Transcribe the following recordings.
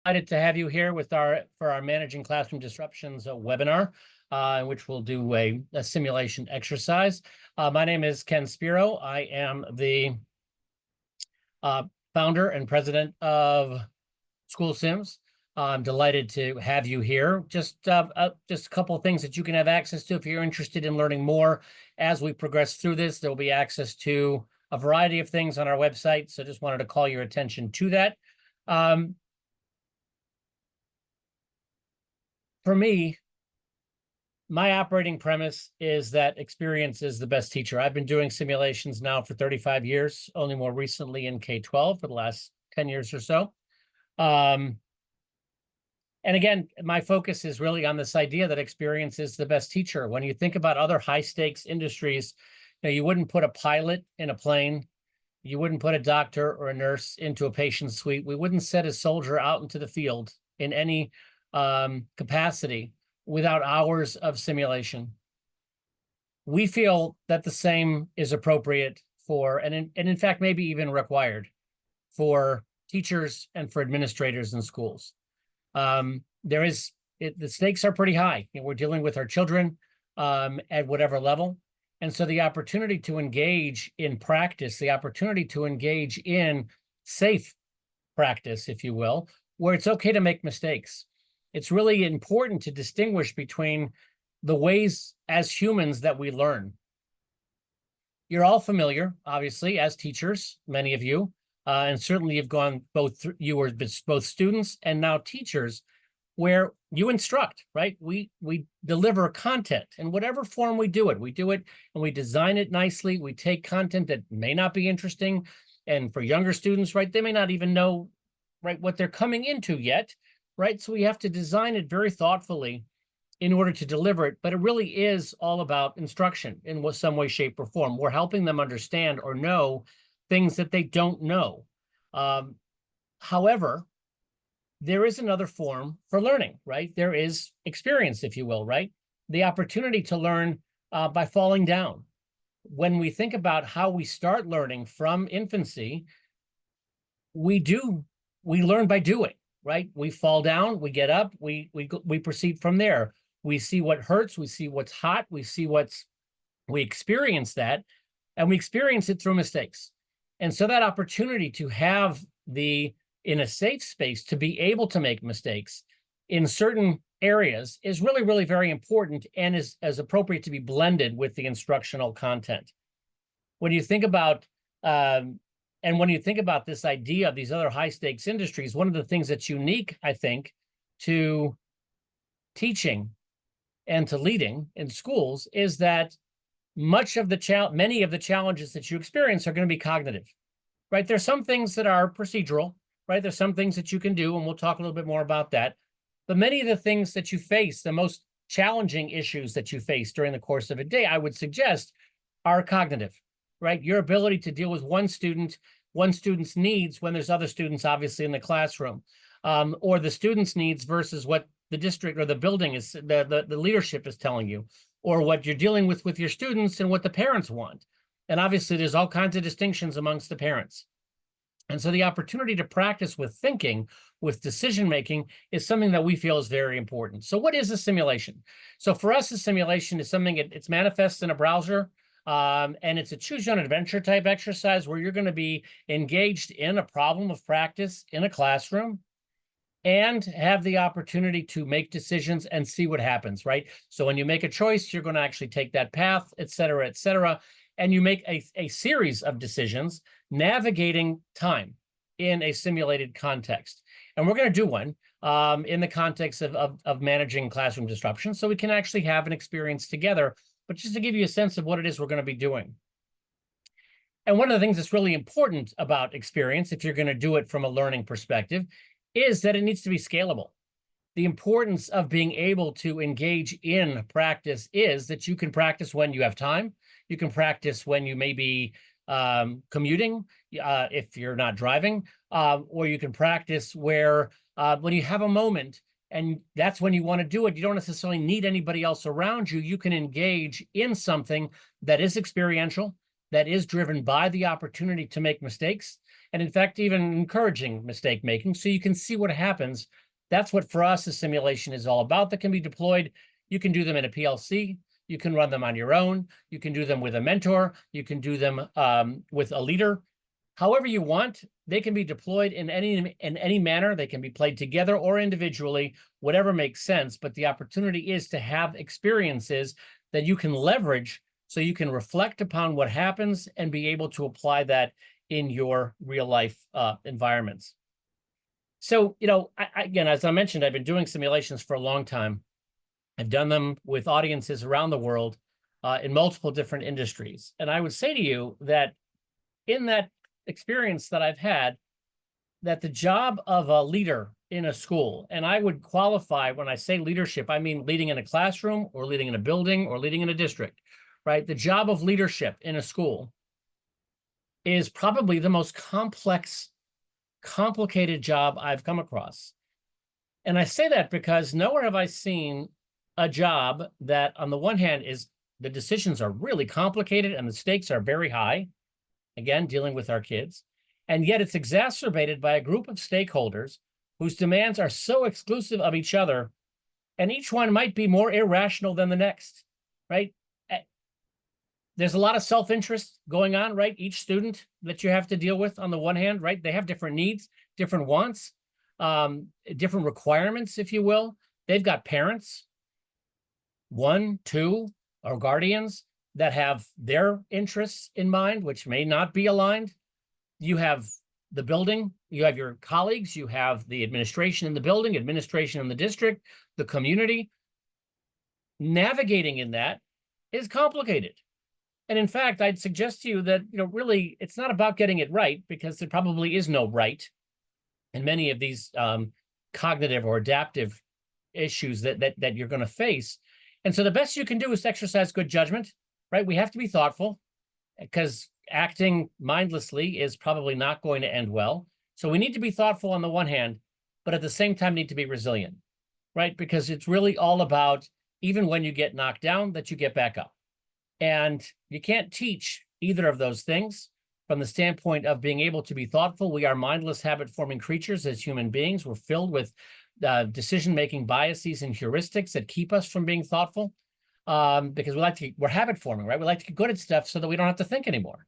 Excited to have you here with for our Managing Classroom Disruptions webinar, in which we'll do a simulation exercise. My name is Ken Spiro. I am the founder and president of School Sims. I'm delighted to have you here. Just a couple of things that you can have access to if you're interested in learning more. As we progress through this, there will be access to a variety of things on our website. So just wanted to call your attention to that. For me, my operating premise is that experience is the best teacher. I've been doing simulations now for 35 years, only more recently in K-12 for the last 10 years or so. And again, my focus is really on this idea that experience is the best teacher. When you think about other high stakes industries, you wouldn't put a pilot in a plane. You wouldn't put a doctor or a nurse into a patient suite. We wouldn't set a soldier out into the field in any capacity without hours of simulation. We feel that the same is appropriate for, and in fact, maybe even required for teachers and for administrators in schools. The stakes are pretty high. We're dealing with our children at whatever level. And so the opportunity to engage in practice, the opportunity to engage in safe practice, if you will, where it's okay to make mistakes. It's really important to distinguish between the ways as humans that we learn. You're all familiar, obviously, as teachers, many of you, and certainly you've gone you were both students and now teachers, where you instruct, right? We deliver content in whatever form we do it and we design it nicely. We take content that may not be interesting. And for younger students, right, they may not even know, right, what they're coming into yet, right? So we have to design it very thoughtfully in order to deliver it. But it really is all about instruction in some way, shape, or form. We're helping them understand or know things that they don't know. However, there is another form for learning, right? There is experience, if you will, right? The opportunity to learn by falling down. When we think about how we start learning from infancy, we learn by doing, right? We fall down, we get up, we proceed from there. We see what hurts, we see what's hot, we experience that, and we experience it through mistakes. And so that opportunity to have in a safe space to be able to make mistakes in certain areas is really, really very important and is as appropriate to be blended with the instructional content. When you think about this idea of these other high stakes industries, one of the things that's unique, I think, to teaching and to leading in schools is that many of the challenges that you experience are going to be cognitive, right? There's some things that are procedural, right? There's some things that you can do, and we'll talk a little bit more about that. But many of the things that you face, the most challenging issues that you face during the course of a day, I would suggest, are cognitive, right? Your ability to deal with one student's needs when there's other students, obviously, in the classroom, or the student's needs versus what the district or the building is, the leadership is telling you, or what you're dealing with your students and what the parents want. And obviously, there's all kinds of distinctions amongst the parents. And so the opportunity to practice with thinking, with decision-making, is something that we feel is very important. So what is a simulation? So for us, a simulation is something, it's manifests in a browser, and it's a choose-your-own-adventure type exercise where you're going to be engaged in a problem of practice in a classroom and have the opportunity to make decisions and see what happens, right? So when you make a choice, you're going to actually take that path, et cetera, and you make a series of decisions navigating time in a simulated context. And we're going to do one in the context of managing classroom disruption, so we can actually have an experience together, but just to give you a sense of what it is we're going to be doing. And one of the things that's really important about experience, if you're going to do it from a learning perspective, is that it needs to be scalable. The importance of being able to engage in practice is that you can practice when you have time. You can practice when you may be commuting, if you're not driving, or you can practice when you have a moment, and that's when you want to do it. You don't necessarily need anybody else around you. You can engage in something that is experiential, that is driven by the opportunity to make mistakes, and in fact, even encouraging mistake making so you can see what happens. That's what for us a simulation is all about that can be deployed. You can do them in a PLC. You can run them on your own. You can do them with a mentor. You can do them with a leader. However you want, they can be deployed in any manner. They can be played together or individually, whatever makes sense. But the opportunity is to have experiences that you can leverage so you can reflect upon what happens and be able to apply that in your real life environments. So, again, as I mentioned, I've been doing simulations for a long time. I've done them with audiences around the world in multiple different industries. And I would say to you that in that experience that I've had, that the job of a leader in a school, and I would qualify when I say leadership, I mean leading in a classroom or leading in a building or leading in a district, right? The job of leadership in a school is probably the most complex, complicated job I've come across. And I say that because nowhere have I seen a job that on the one hand is the decisions are really complicated and the stakes are very high, again, dealing with our kids, and yet it's exacerbated by a group of stakeholders whose demands are so exclusive of each other, and each one might be more irrational than the next, right? There's a lot of self-interest going on, right? Each student that you have to deal with on the one hand, right? They have different needs, different wants, different requirements, if you will. They've got parents, 1, 2, or guardians that have their interests in mind, which may not be aligned. You have the building, you have your colleagues, you have the administration in the building, administration in the district, the community. Navigating in that is complicated. And in fact, I'd suggest to you that, really, it's not about getting it right, because there probably is no right in many of these cognitive or adaptive issues that you're going to face. And so the best you can do is exercise good judgment, right? We have to be thoughtful, because acting mindlessly is probably not going to end well. So we need to be thoughtful on the one hand, but at the same time need to be resilient, right? Because it's really all about, even when you get knocked down, that you get back up. And you can't teach either of those things from the standpoint of being able to be thoughtful. We are mindless, habit-forming creatures as human beings. We're filled with decision-making biases and heuristics that keep us from being thoughtful, because we're habit-forming, right? We like to get good at stuff so that we don't have to think anymore.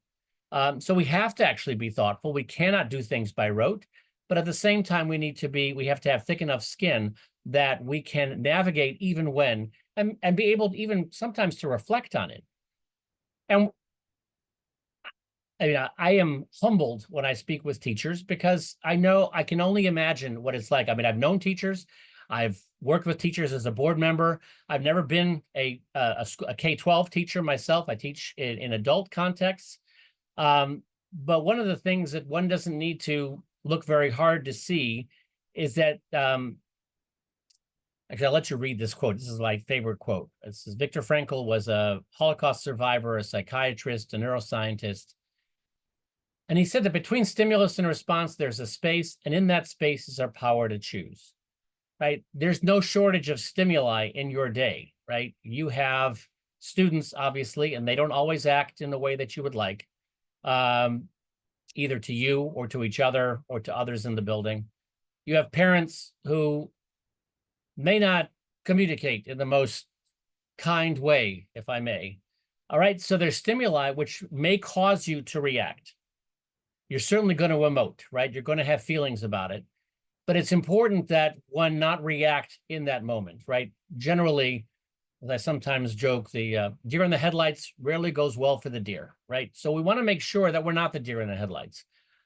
So we have to actually be thoughtful. We cannot do things by rote, but at the same time, we have to have thick enough skin that we can navigate even when, and be able to even sometimes to reflect on it. And I am humbled when I speak with teachers, because I know I can only imagine what it's like. I mean, I've known teachers. I've worked with teachers as a board member. I've never been a K-12 teacher myself. I teach in adult contexts. But one of the things that one doesn't need to look very hard to see is that, actually, I'll let you read this quote. This is my favorite quote. It says, Viktor Frankl was a Holocaust survivor, a psychiatrist, a neuroscientist. And he said that between stimulus and response, there's a space, and in that space is our power to choose, right? There's no shortage of stimuli in your day, right? You have students, obviously, and they don't always act in the way that you would like, either to you or to each other or to others in the building. You have parents who may not communicate in the most kind way, if I may. All right, so there's stimuli which may cause you to react. You're certainly going to emote, right? You're going to have feelings about it. But it's important that one not react in that moment, right? Generally, as I sometimes joke, the deer in the headlights rarely goes well for the deer, right? So we want to make sure that we're not the deer in the headlights,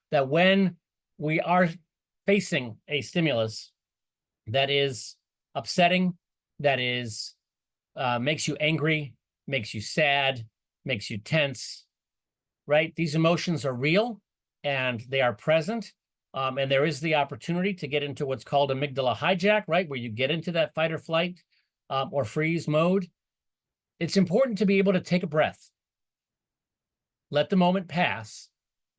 that when we are facing a stimulus that is upsetting, that is makes you angry, makes you sad, makes you tense, right? These emotions are real and they are present. And there is the opportunity to get into what's called amygdala hijack, right? Where you get into that fight or flight or freeze mode. It's important to be able to take a breath, let the moment pass,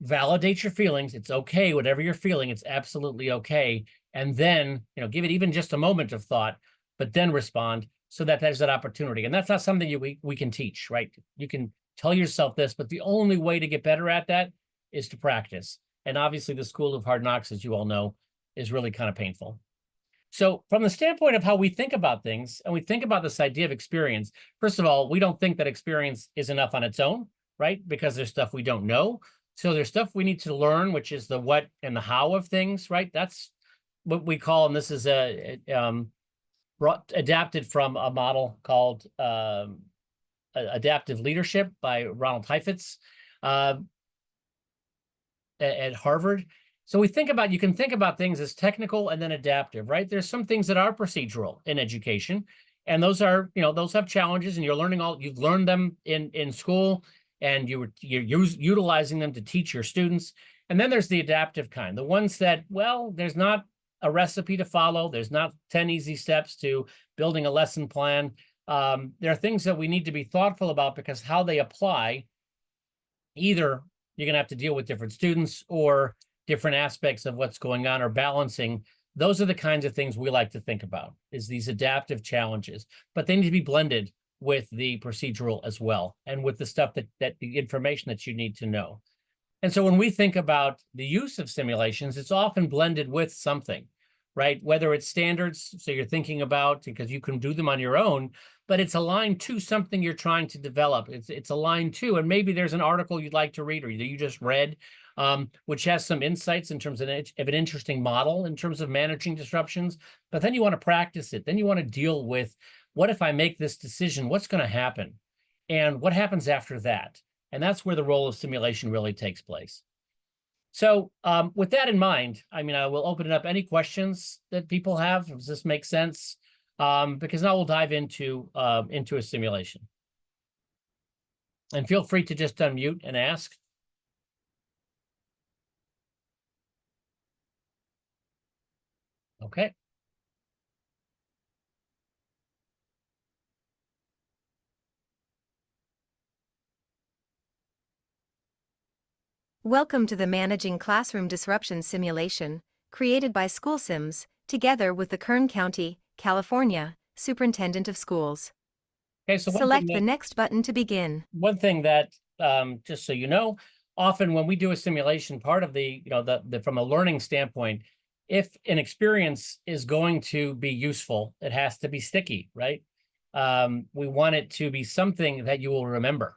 validate your feelings. It's okay, whatever you're feeling, it's absolutely okay. And then, give it even just a moment of thought, but then respond so that there's that opportunity. And that's not something we can teach, right? You can tell yourself this, but the only way to get better at that is to practice. And obviously the school of hard knocks, as you all know, is really kind of painful. So from the standpoint of how we think about things, and we think about this idea of experience, first of all, we don't think that experience is enough on its own, right? Because there's stuff we don't know. So there's stuff we need to learn, which is the what and the how of things, right? That's what we call, and this is adapted from a model called adaptive leadership by Ronald Heifetz at Harvard. So we think about, you can think about things as technical and then adaptive, right? There's some things that are procedural in education, and those are, those have challenges, and you've learned them in school, and you're utilizing them to teach your students. And then there's the adaptive kind, the ones that, well, there's not a recipe to follow. There's not 10 easy steps to building a lesson plan. There are things that we need to be thoughtful about because how they apply, either you're going to have to deal with different students or different aspects of what's going on or balancing. Those are the kinds of things we like to think about, is these adaptive challenges, but they need to be blended with the procedural as well, and with the stuff that the information that you need to know. And so when we think about the use of simulations, it's often blended with something, right? Whether it's standards, so you're thinking about, because you can do them on your own, but it's aligned to something you're trying to develop. It's aligned to, and maybe there's an article you'd like to read or that you just read, which has some insights in terms of an interesting model in terms of managing disruptions. But then you want to practice it. Then you want to deal with, what if I make this decision? What's going to happen? And what happens after that? And that's where the role of simulation really takes place. So with that in mind, I will open it up. Any questions that people have? Does this make sense? Because now we'll dive into a simulation. And feel free to just unmute and ask. Okay. Welcome to the Managing Classroom Disruption simulation, created by SchoolSims, together with the Kern County, California, Superintendent of Schools. Okay, so select the next button to begin. One thing that, just so you know, often when we do a simulation, part of the from a learning standpoint, if an experience is going to be useful, it has to be sticky, right? We want it to be something that you will remember,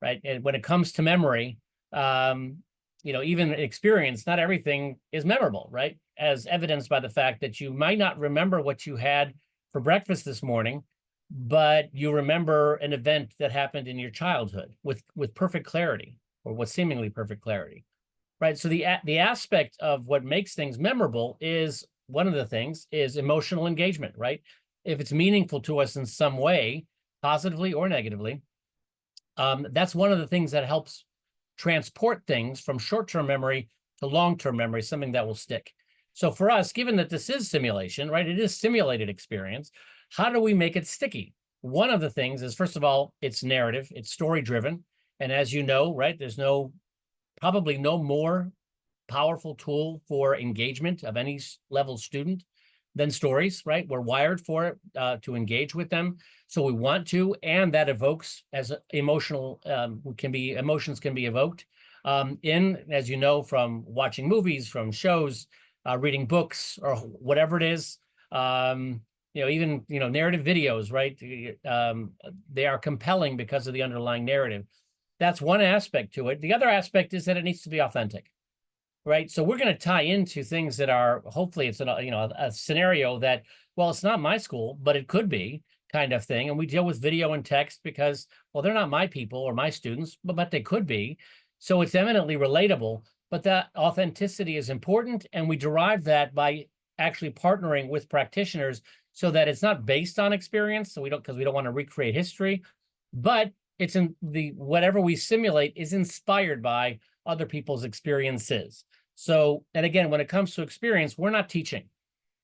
right? And when it comes to memory, even experience, not everything is memorable, right? As evidenced by the fact that you might not remember what you had for breakfast this morning, but you remember an event that happened in your childhood with perfect clarity, or with seemingly perfect clarity, right? So the aspect of what makes things memorable is, one of the things is emotional engagement, right? If it's meaningful to us in some way, positively or negatively, that's one of the things that helps transport things from short-term memory to long-term memory, something that will stick. So for us, given that this is simulation, right, it is simulated experience, how do we make it sticky? One of the things is, first of all, it's narrative, it's story-driven. And as you know, right, there's probably no more powerful tool for engagement of any level student than stories, right? We're wired for it, to engage with them. So we want to, and that evokes as emotional, emotions can be evoked as you know, from watching movies, from shows, reading books, or whatever it is, even, narrative videos, right? They are compelling because of the underlying narrative. That's one aspect to it. The other aspect is that it needs to be authentic. Right. So we're going to tie into things that are, hopefully it's a scenario that, well, it's not my school, but it could be, kind of thing. And we deal with video and text because, well, they're not my people or my students, but they could be. So it's eminently relatable, but that authenticity is important. And we derive that by actually partnering with practitioners so that it's not based on experience. So because we don't want to recreate history, but it's whatever we simulate is inspired by other people's experiences. So, and again, when it comes to experience, we're not teaching,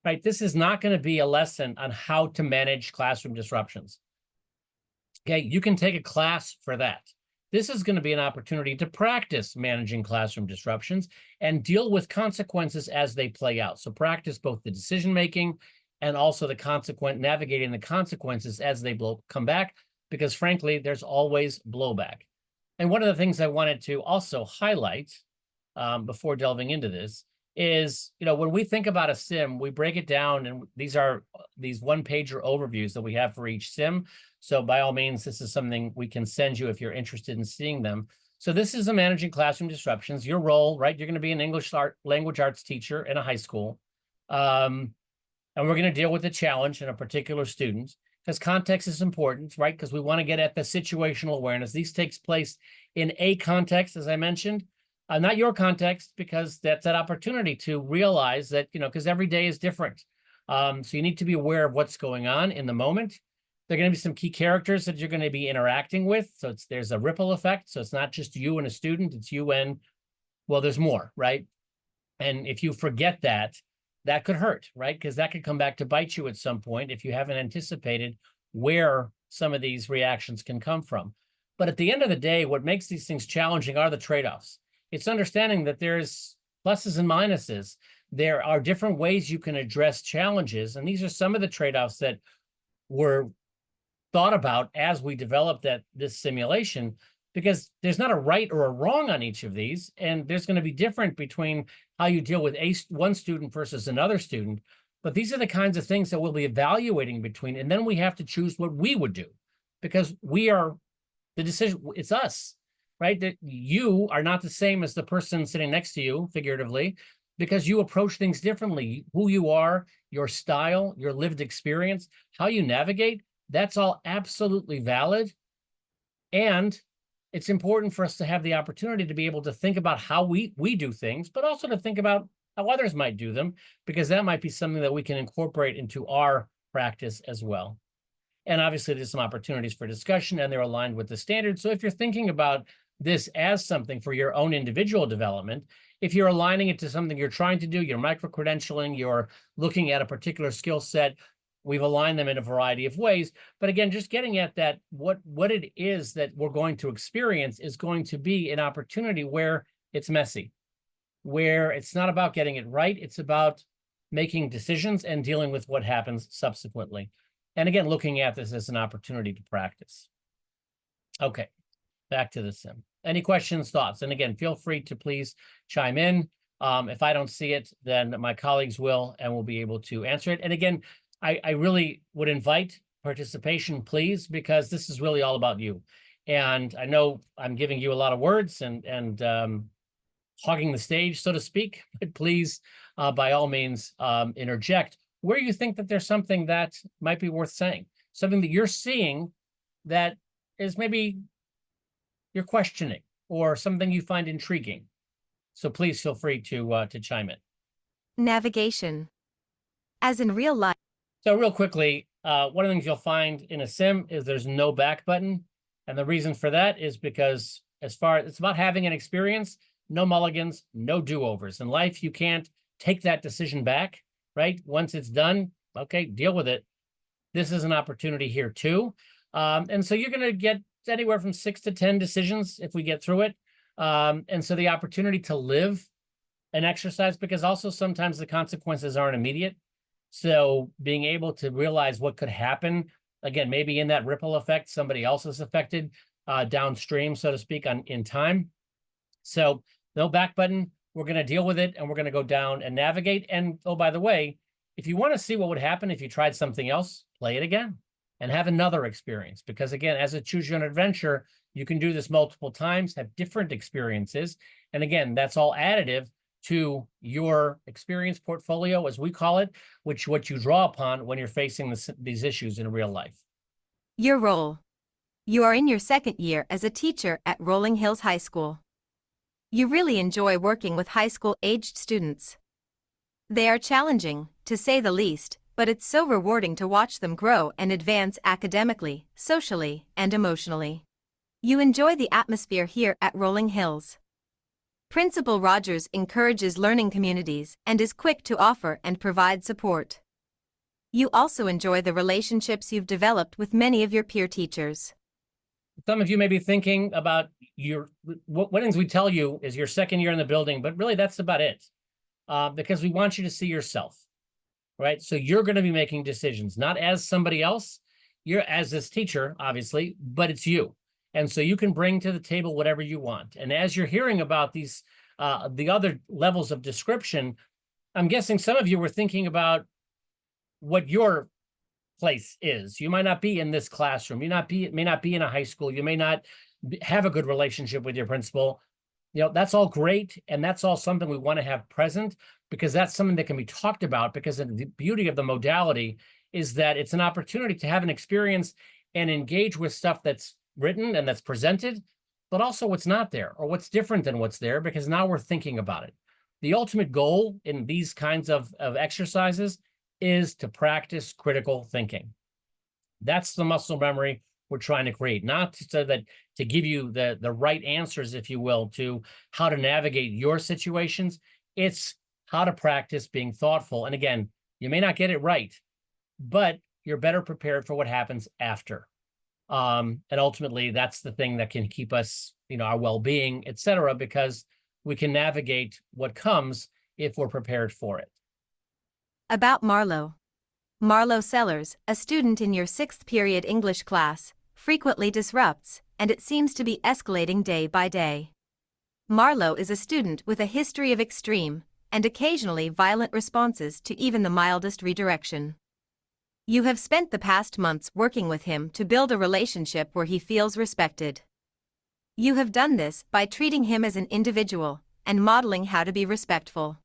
right? This is not going to be a lesson on how to manage classroom disruptions. Okay, you can take a class for that. This is going to be an opportunity to practice managing classroom disruptions and deal with consequences as they play out. So practice both the decision-making and also navigating the consequences as they come back, because frankly, there's always blowback. And one of the things I wanted to also highlight before delving into this is, when we think about a sim, we break it down, and these are these one-pager overviews that we have for each sim. So by all means, this is something we can send you if you're interested in seeing them. So this is a managing classroom disruptions. Your role, right? You're going to be an language arts teacher in a high school. And we're going to deal with the challenge in a particular student because context is important, right? Because we want to get at the situational awareness. These takes place in a context, as I mentioned, not your context, because that's that opportunity to realize that, because every day is different. So you need to be aware of what's going on in the moment. There are going to be some key characters that you're going to be interacting with. So there's a ripple effect. So it's not just you and a student, it's you and, well, there's more, right? And if you forget that, that could hurt, right? Because that could come back to bite you at some point if you haven't anticipated where some of these reactions can come from. But at the end of the day, what makes these things challenging are the trade-offs. It's understanding that there's pluses and minuses. There are different ways you can address challenges. And these are some of the trade-offs that were thought about as we developed this simulation, because there's not a right or a wrong on each of these. And there's going to be different between how you deal with one student versus another student. But these are the kinds of things that we'll be evaluating between. And then we have to choose what we would do, because we are the decision. It's us, right? That you are not the same as the person sitting next to you, figuratively, because you approach things differently. Who you are, your style, your lived experience, how you navigate, that's all absolutely valid. And it's important for us to have the opportunity to be able to think about how we do things, but also to think about how others might do them, because that might be something that we can incorporate into our practice as well. And obviously, there's some opportunities for discussion, and they're aligned with the standards. So if you're thinking about this as something for your own individual development, if you're aligning it to something you're trying to do, you're micro-credentialing, you're looking at a particular skill set, we've aligned them in a variety of ways. But again, just getting at that, what it is that we're going to experience is going to be an opportunity where it's messy, where it's not about getting it right. It's about making decisions and dealing with what happens subsequently. And again, looking at this as an opportunity to practice. Okay, back to the sim. Any questions, thoughts? And again, feel free to please chime in. If I don't see it, then my colleagues will, and we'll be able to answer it. And again, I really would invite participation, please, because this is really all about you. And I know I'm giving you a lot of words and hogging the stage, so to speak, but please, by all means, interject where you think that there's something that might be worth saying, something that you're seeing that is maybe you're questioning or something you find intriguing. So please feel free to chime in. Navigation. As in real life. So real quickly, one of the things you'll find in a sim is there's no back button. And the reason for that is because it's about having an experience, no mulligans, no do-overs. In life, you can't take that decision back, right? Once it's done, okay, deal with it. This is an opportunity here too. And so you're going to get anywhere from 6 to 10 decisions if we get through it. And so the opportunity to live an exercise, because also sometimes the consequences aren't immediate. So being able to realize what could happen, again, maybe in that ripple effect, somebody else is affected downstream, so to speak, in time. So no back button. We're going to deal with it, and we're going to go down and navigate. And oh, by the way, if you want to see what would happen if you tried something else, play it again and have another experience. Because again, as a choose your own adventure, you can do this multiple times, have different experiences. And again, that's all additive to your experience portfolio, as we call it, what you draw upon when you're facing these issues in real life. Your role. You are in your second year as a teacher at Rolling Hills High School. You really enjoy working with high school-aged students. They are challenging, to say the least, but it's so rewarding to watch them grow and advance academically, socially, and emotionally. You enjoy the atmosphere here at Rolling Hills. Principal Rogers encourages learning communities and is quick to offer and provide support. You also enjoy the relationships you've developed with many of your peer teachers. Some of you may be thinking about what things we tell you is your second year in the building, but really that's about it. Because we want you to see yourself, right? So you're going to be making decisions, not as somebody else. You're as this teacher, obviously, but it's you. And so you can bring to the table whatever you want. And as you're hearing about these the other levels of description, I'm guessing some of you were thinking about what your place is. You might not be in this classroom. You may not be in a high school. You may not have a good relationship with your principal. That's all great, and that's all something we want to have present, because that's something that can be talked about, because the beauty of the modality is that it's an opportunity to have an experience and engage with stuff that's written and that's presented, but also what's not there or what's different than what's there, because now we're thinking about it. The ultimate goal in these kinds of exercises is to practice critical thinking. That's the muscle memory we're trying to create, not so that to give you the right answers, if you will, to how to navigate your situations. It's how to practice being thoughtful. And again, you may not get it right, but you're better prepared for what happens after. And ultimately, that's the thing that can keep us, our well-being, et cetera, because we can navigate what comes if we're prepared for it. About Marlowe. Marlowe Sellers, a student in your 6th period English class, frequently disrupts, and it seems to be escalating day by day. Marlowe is a student with a history of extreme, and occasionally violent responses to even the mildest redirection. You have spent the past months working with him to build a relationship where he feels respected. You have done this by treating him as an individual and modeling how to be respectful.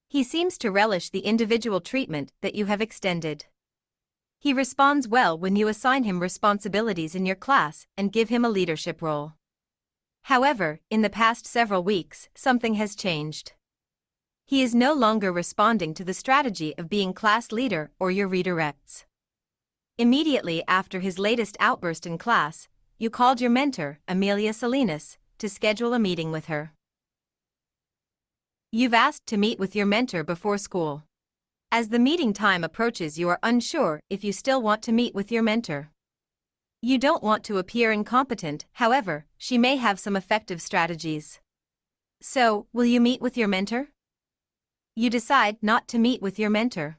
He seems to relish the individual treatment that you have extended. He responds well when you assign him responsibilities in your class and give him a leadership role. However, in the past several weeks, something has changed. He is no longer responding to the strategy of being class leader or your redirects. Immediately after his latest outburst in class, you called your mentor, Amelia Salinas, to schedule a meeting with her. You've asked to meet with your mentor before school. As the meeting time approaches, you are unsure if you still want to meet with your mentor. You don't want to appear incompetent, however, she may have some effective strategies. So, will you meet with your mentor? You decide not to meet with your mentor.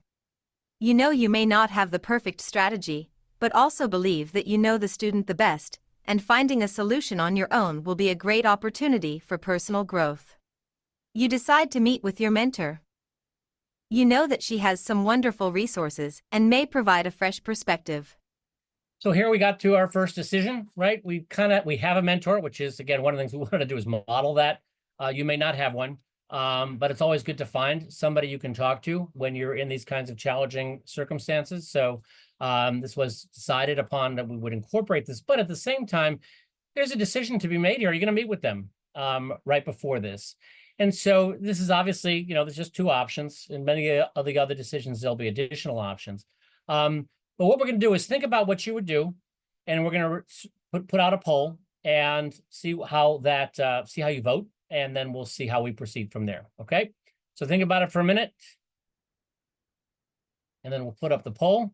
You know you may not have the perfect strategy, but also believe that you know the student the best, and finding a solution on your own will be a great opportunity for personal growth. You decide to meet with your mentor. You know that she has some wonderful resources and may provide a fresh perspective. So here we got to our first decision, right? We have a mentor, which is, again, one of the things we wanted to do is model that. You may not have one, but it's always good to find somebody you can talk to when you're in these kinds of challenging circumstances. So this was decided upon that we would incorporate this, but at the same time, there's a decision to be made here. Are you going to meet with them right before this? And so this is obviously, there's just two options. In many of the other decisions, there'll be additional options. But what we're going to do is think about what you would do, and we're going to put out a poll and see how you vote, and then we'll see how we proceed from there. Okay? So think about it for a minute, and then we'll put up the poll.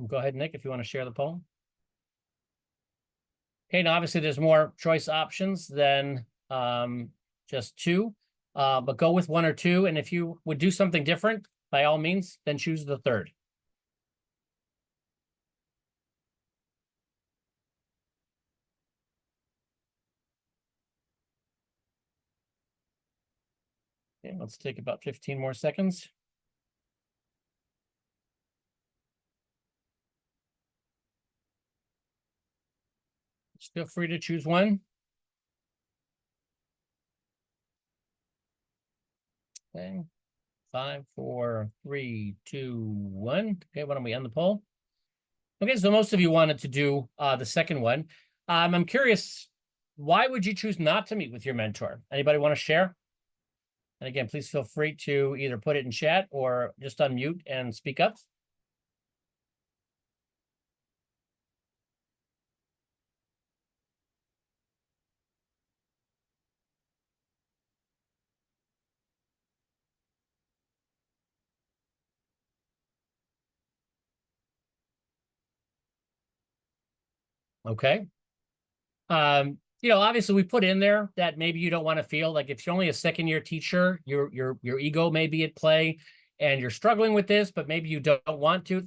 Go ahead, Nick, if you want to share the poll. Okay, now obviously there's more choice options than just two, but go with one or two. And if you would do something different, by all means, then choose the third. Okay, let's take about 15 more seconds. Just feel free to choose one. Okay, 5, 4, 3, 2, 1. Okay, why don't we end the poll? Okay, so most of you wanted to do the second one. I'm curious, why would you choose not to meet with your mentor? Anybody want to share? And again, please feel free to either put it in chat or just unmute and speak up. Okay. Obviously we put in there that maybe you don't want to feel like if you're only a second-year teacher, your ego may be at play and you're struggling with this, but maybe you don't want to.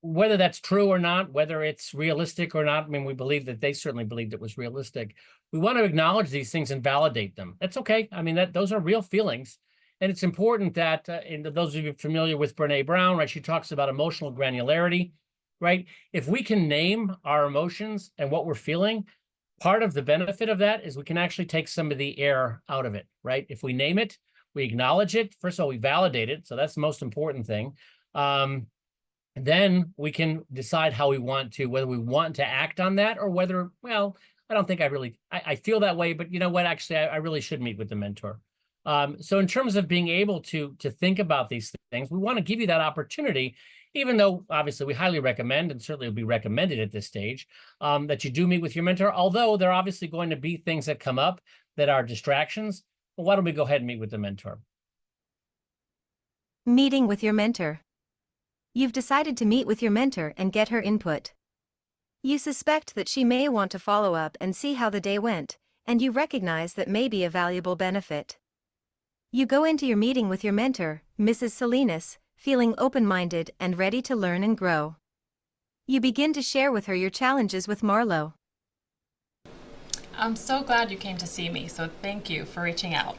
whether that's true or not, whether it's realistic or not, I mean, we believe that they certainly believed it was realistic. We want to acknowledge these things and validate them. That's okay. I mean, those are real feelings. And it's important that, and those of you familiar with Brene Brown, right, she talks about emotional granularity, right? If we can name our emotions and what we're feeling, part of the benefit of that is we can actually take some of the air out of it, right? If we name it, we acknowledge it. First of all, we validate it. So that's the most important thing. Then we can decide how we want to, whether we want to act on that or whether, well, I don't think I feel that way, but you know what, actually, I really should meet with the mentor. So in terms of being able to think about these things, we want to give you that opportunity, even though obviously we highly recommend, and certainly will be recommended at this stage, that you do meet with your mentor, although there are obviously going to be things that come up that are distractions. Well, why don't we go ahead and meet with the mentor? Meeting with your mentor. You've decided to meet with your mentor and get her input. You suspect that she may want to follow up and see how the day went, and you recognize that may be a valuable benefit. You go into your meeting with your mentor, Mrs. Salinas, feeling open-minded and ready to learn and grow. You begin to share with her your challenges with Marlo. I'm so glad you came to see me, so thank you for reaching out.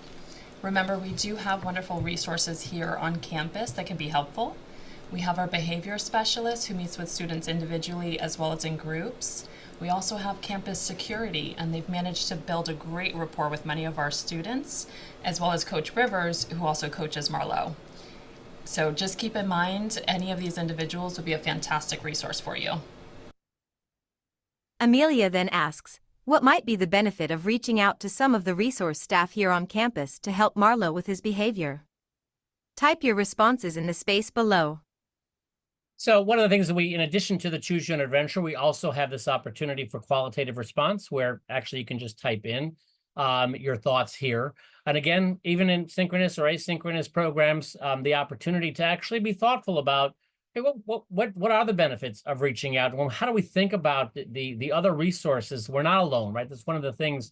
Remember, we do have wonderful resources here on campus that can be helpful. We have our behavior specialist who meets with students individually as well as in groups. We also have campus security, and they've managed to build a great rapport with many of our students, as well as Coach Rivers, who also coaches Marlo. So just keep in mind, any of these individuals would be a fantastic resource for you. Amelia then asks, what might be the benefit of reaching out to some of the resource staff here on campus to help Marlo with his behavior? Type your responses in the space below. So one of the things that we, in addition to the Choose Your Own Adventure, we also have this opportunity for qualitative response where actually you can just type in your thoughts here. And again, even in synchronous or asynchronous programs, the opportunity to actually be thoughtful about, hey, what are the benefits of reaching out? Well, how do we think about the other resources? We're not alone, right? That's one of the things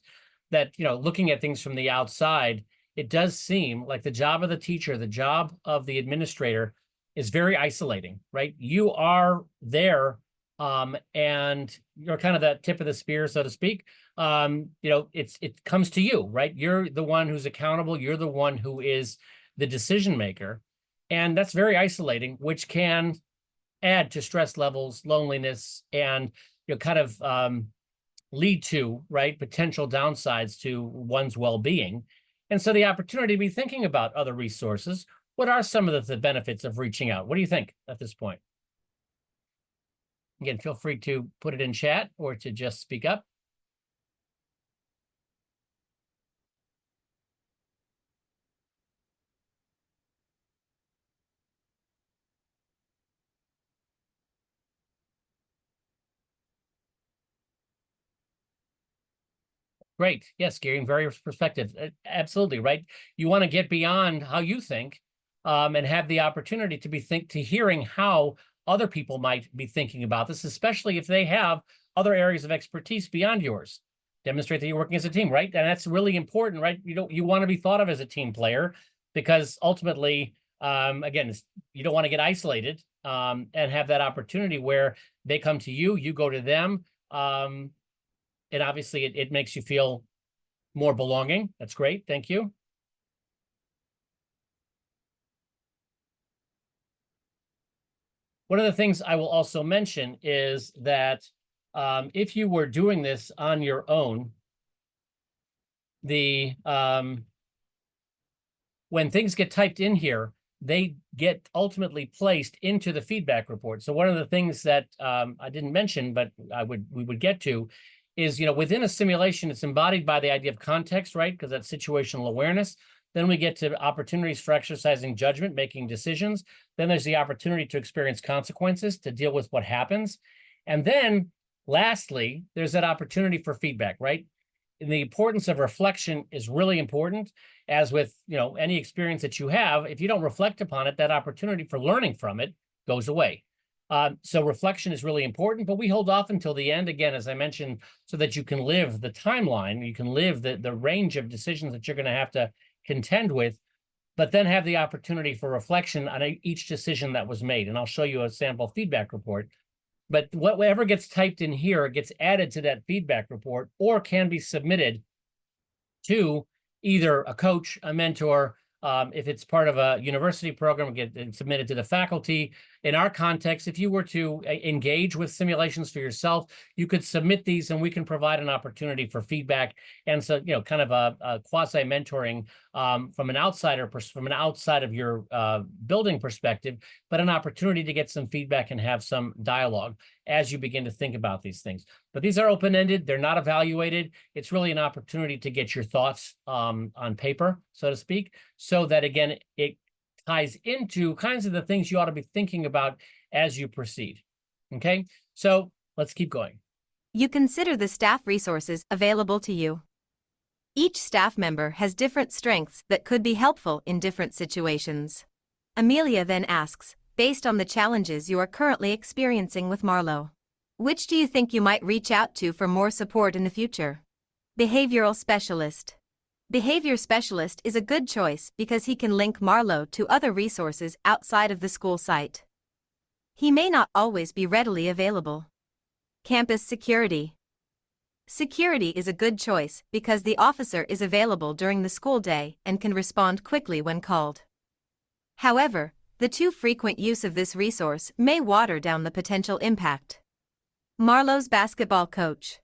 that, you know, looking at things from the outside, it does seem like the job of the teacher, the job of the administrator is very isolating, right? You are there, and you're kind of the tip of the spear, so to speak. You know, it comes to you, right? You're the one who's accountable. You're the one who is the decision maker, and that's very isolating, which can add to stress levels, loneliness, and you know, kind of lead to, right, potential downsides to one's well-being. And so the opportunity to be thinking about other resources. What are some of the benefits of reaching out? What do you think at this point? Again, feel free to put it in chat or to just speak up. Great. Yes, Gary, very perspective. Absolutely, right? You want to get beyond how you think, and have the opportunity to to hearing how other people might be thinking about this, especially if they have other areas of expertise beyond yours. Demonstrate that you're working as a team, right? And that's really important, right? You want to be thought of as a team player because ultimately, again, you don't want to get isolated, and have that opportunity where they come to you, you go to them. And obviously it makes you feel more belonging. That's great. Thank you. One of the things I will also mention is that if you were doing this on your own, when things get typed in here, they get ultimately placed into the feedback report. So one of the things that I didn't mention, but we would get to, is, you know, within a simulation, it's embodied by the idea of context, right? Because that's situational awareness. Then we get to opportunities for exercising judgment, making decisions. Then there's the opportunity to experience consequences, to deal with what happens. And then lastly, there's that opportunity for feedback, right? And the importance of reflection is really important, as with, you know, any experience that you have. If you don't reflect upon it, that opportunity for learning from it goes away. So reflection is really important, but we hold off until the end, again, as I mentioned, so that you can live the timeline, you can live the range of decisions that you're going to have to contend with but then have the opportunity for reflection on each decision that was made. And I'll show you a sample feedback report. But whatever gets typed in here gets added to that feedback report or can be submitted to either a coach, a mentor. If it's part of a university program, get submitted to the faculty. In our context, if you were to engage with simulations for yourself, you could submit these and we can provide an opportunity for feedback. And so, kind of a quasi mentoring from an outside of your building perspective, but an opportunity to get some feedback and have some dialogue as you begin to think about these things. But these are open-ended. They're not evaluated. It's really an opportunity to get your thoughts on paper, so to speak, so that, again, it ties into kinds of the things you ought to be thinking about as you proceed. Okay, so let's keep going. You consider the staff resources available to you. Each staff member has different strengths that could be helpful in different situations. Amelia then asks, based on the challenges you are currently experiencing with Marlo, which do you think you might reach out to for more support in the future? Behavioral specialist. Behavior specialist is a good choice because he can link Marlo to other resources outside of the school site. He may not always be readily available. Campus security. Security is a good choice because the officer is available during the school day and can respond quickly when called. However, the too frequent use of this resource may water down the potential impact. Marlo's basketball coach.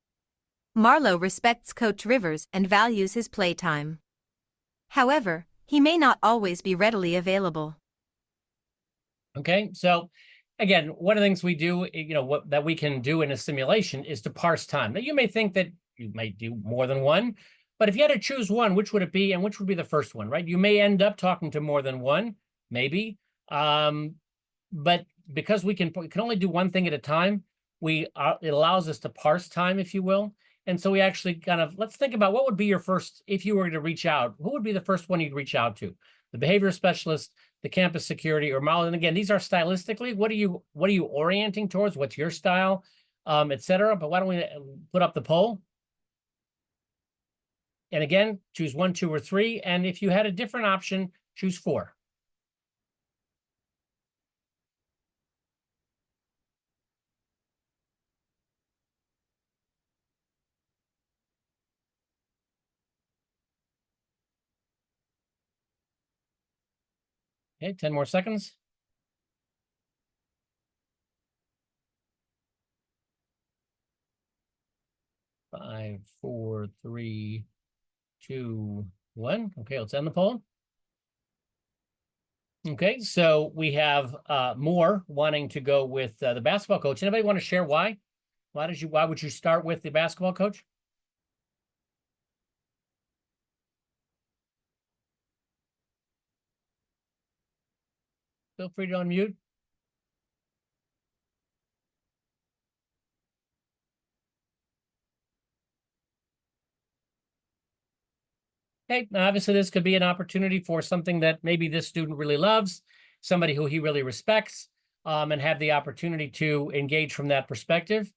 Marlo respects Coach Rivers and values his playtime. However, he may not always be readily available. Okay, so again, one of the things we do, that we can do in a simulation is to parse time. Now, you may think that you might do more than one, but if you had to choose one, which would it be and which would be the first one, right? You may end up talking to more than one, maybe. But because we can only do one thing at a time, it allows us to parse time, if you will. And so we actually let's think about what would be your first, if you were to reach out, who would be the first one you'd reach out to? The behavior specialist, the campus security, or Marlo? And again, these are stylistically, what are you orienting towards? What's your style, et cetera? But why don't we put up the poll? And again, choose 1, 2, or 3. And if you had a different option, choose 4. Okay, 10 more seconds. 5, 4, 3, 2, 1. Okay, let's end the poll. Okay, so we have more wanting to go with the basketball coach. Anybody want to share why? Why would you start with the basketball coach? Feel free to unmute. Okay, now obviously this could be an opportunity for something that maybe this student really loves, somebody who he really respects, and have the opportunity to engage from that perspective.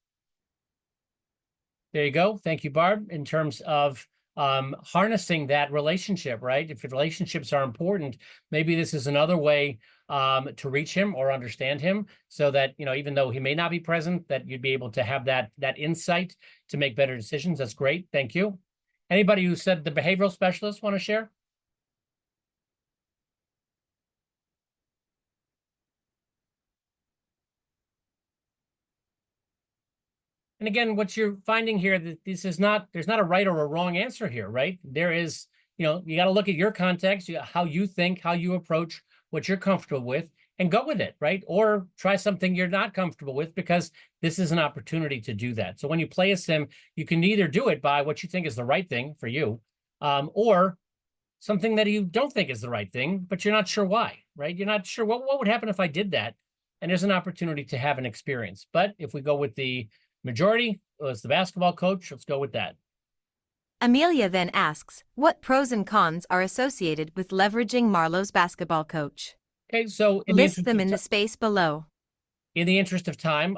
There you go. Thank you, Barb. In terms of harnessing that relationship, right? If relationships are important, maybe this is another way to reach him or understand him, so that, even though he may not be present, that you'd be able to have that insight to make better decisions. That's great. Thank you. Anybody who said the behavioral specialist want to share? And again, what you're finding here, that there's not a right or a wrong answer here, right? There is, you got to look at your context, how you think, how you approach what you're comfortable with, and go with it, right? Or try something you're not comfortable with, because this is an opportunity to do that. So when you play a sim, you can either do it by what you think is the right thing for you, or something that you don't think is the right thing, but you're not sure why, right? You're not sure what would happen if I did that. And there's an opportunity to have an experience. But if we go with the majority, was the basketball coach, let's go with that. Amelia then asks, what pros and cons are associated with leveraging Marlo's basketball coach? Okay, so list them in the space below. In the interest of time,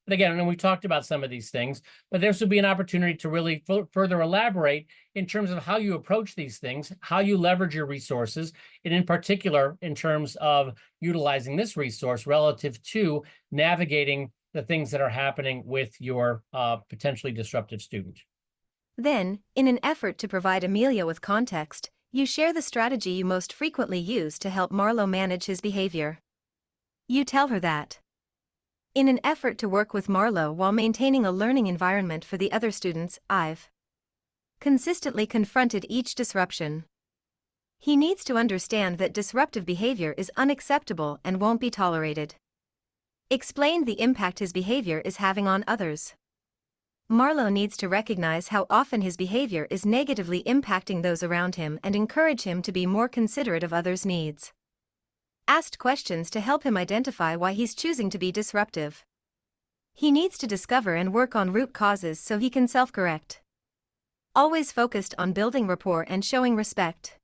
But again, and we talked about some of these things, but this would be an opportunity to really further elaborate in terms of how you approach these things, how you leverage your resources, and in particular, in terms of utilizing this resource relative to navigating the things that are happening with your potentially disruptive student. Then, in an effort to provide Amelia with context, you share the strategy you most frequently use to help Marlo manage his behavior. You tell her that, in an effort to work with Marlo while maintaining a learning environment for the other students, I've consistently confronted each disruption. He needs to understand that disruptive behavior is unacceptable and won't be tolerated. Explain the impact his behavior is having on others. Marlo needs to recognize how often his behavior is negatively impacting those around him and encourage him to be more considerate of others' needs. Asked questions to help him identify why he's choosing to be disruptive. He needs to discover and work on root causes so he can self-correct. Always focused on building rapport and showing respect.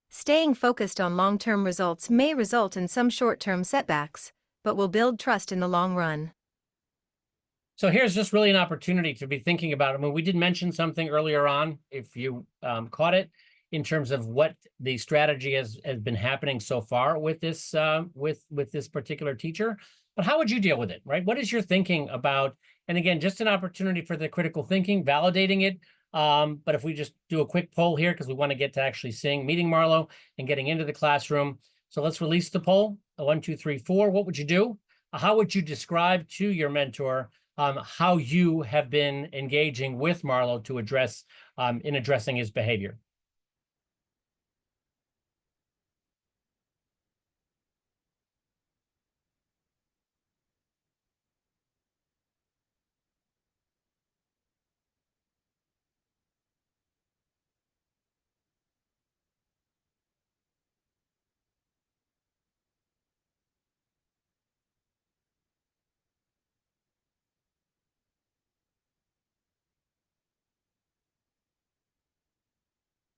Staying focused on long-term results may result in some short-term setbacks, but will build trust in the long run. So here's just really an opportunity to be thinking about it. I mean, we did mention something earlier on, if you caught it, in terms of what the strategy has been happening so far with this with this particular teacher. But how would you deal with it, right? What is your thinking about? And again, just an opportunity for the critical thinking, validating it. But if we just do a quick poll here, because we want to get to actually meeting Marlo and getting into the classroom. So let's release the poll. 1, 2, 3, 4. What would you do? How would you describe to your mentor how you have been engaging with Marlo to address in addressing his behavior?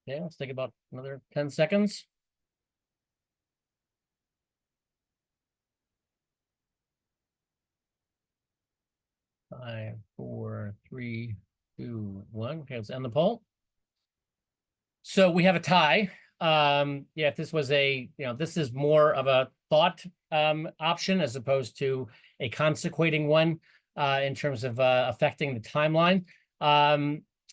Yeah, let's take about another 10 seconds. Five, 4, 3, 2, 1. Okay, let's end the poll. So we have a tie. Yeah, if this was this is more of a thought option as opposed to a consequating one in terms of affecting the timeline.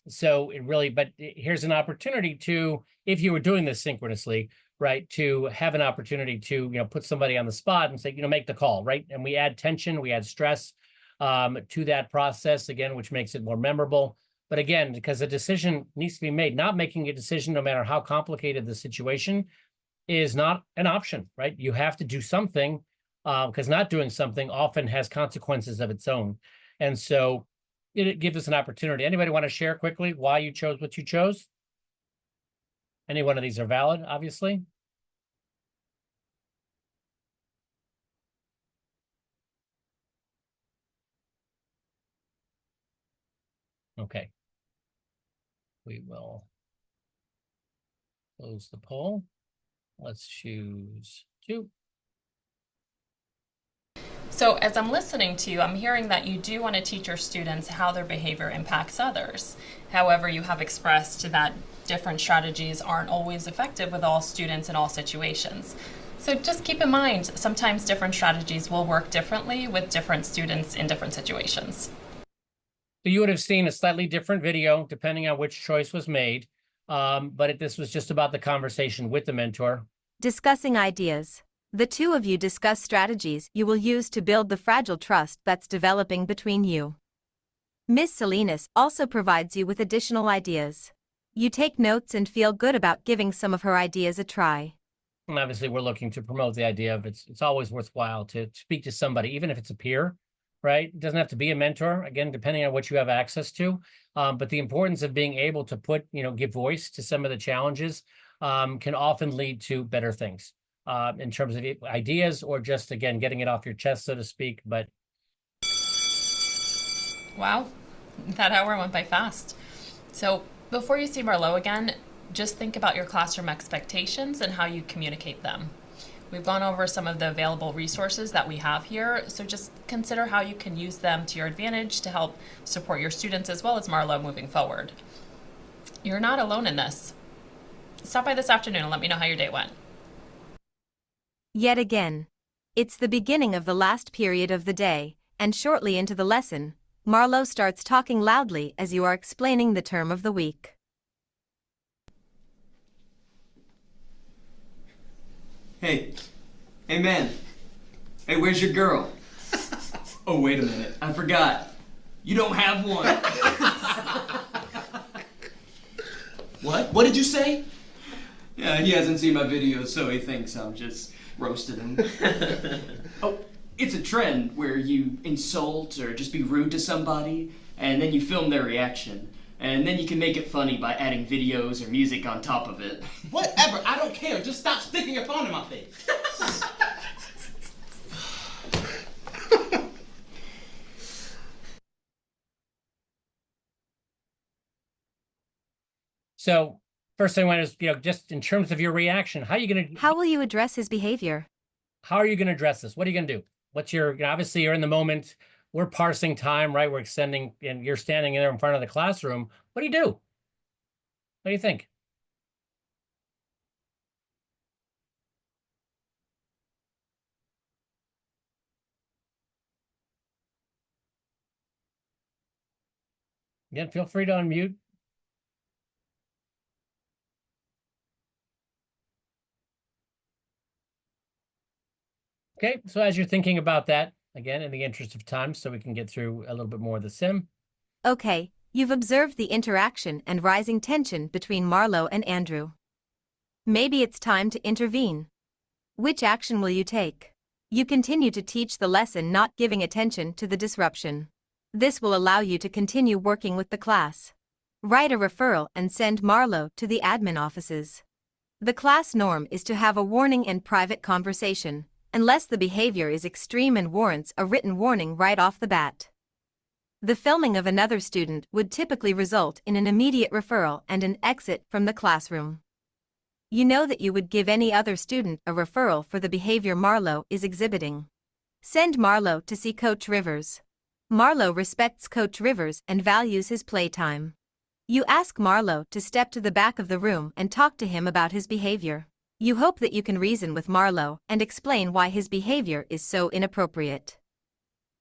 So it really, but here's an opportunity to, if you were doing this synchronously, right, to have an opportunity to, put somebody on the spot and say, make the call, right? And we add tension, we add stress to that process, again, which makes it more memorable. But again, because a decision needs to be made, not making a decision, no matter how complicated the situation, is not an option, right? You have to do something because not doing something often has consequences of its own. And so it gives us an opportunity. Anybody want to share quickly why you chose what you chose? Any one of these are valid, obviously. Okay. We will close the poll. Let's choose 2. So as I'm listening to you, I'm hearing that you do want to teach your students how their behavior impacts others. However, you have expressed that different strategies aren't always effective with all students in all situations. So just keep in mind, sometimes different strategies will work differently with different students in different situations. So you would have seen a slightly different video depending on which choice was made. But this was just about the conversation with the mentor. Discussing ideas. The two of you discuss strategies you will use to build the fragile trust that's developing between you. Miss Salinas also provides you with additional ideas. You take notes and feel good about giving some of her ideas a try. And obviously, we're looking to promote the idea of it's always worthwhile to speak to somebody, even if it's a peer, right? It doesn't have to be a mentor, again, depending on what you have access to. But the importance of being able to give voice to some of the challenges can often lead to better things in terms of ideas or just, again, getting it off your chest, so to speak. But wow, that hour went by fast. So before you see Marlo again, just think about your classroom expectations and how you communicate them. We've gone over some of the available resources that we have here, so just consider how you can use them to your advantage to help support your students as well as Marlo moving forward. You're not alone in this. Stop by this afternoon and let me know how your day went. Yet again. It's the beginning of the last period of the day, and shortly into the lesson, Marlo starts talking loudly as you are explaining the term of the week. Hey man. Hey, where's your girl? Oh, wait a minute, I forgot. You don't have one. What? What did you say? Yeah, he hasn't seen my videos, so he thinks I'm just roasting him. Oh, it's a trend where you insult or just be rude to somebody, and then you film their reaction. And then you can make it funny by adding videos or music on top of it. Whatever, I don't care. Just stop sticking your phone in my face. So first thing I want is, just in terms of your reaction, how How will you address his behavior? how are you going to address this? What are you going to do? What's your, obviously you're in the moment. We're parsing time, right? We're extending, and you're standing there in front of the classroom. What do you do? What do you think? Again, feel free to unmute. Okay, so as you're thinking about that, again, in the interest of time, so we can get through a little bit more of the sim. Okay, you've observed the interaction and rising tension between Marlo and Andrew. Maybe it's time to intervene. Which action will you take? You continue to teach the lesson, not giving attention to the disruption. This will allow you to continue working with the class. Write a referral and send Marlo to the admin offices. The class norm is to have a warning and private conversation, unless the behavior is extreme and warrants a written warning right off the bat. The filming of another student would typically result in an immediate referral and an exit from the classroom. You know that you would give any other student a referral for the behavior Marlo is exhibiting. Send Marlo to see Coach Rivers. Marlo respects Coach Rivers and values his playtime. You ask Marlo to step to the back of the room and talk to him about his behavior. You hope that you can reason with Marlo and explain why his behavior is so inappropriate.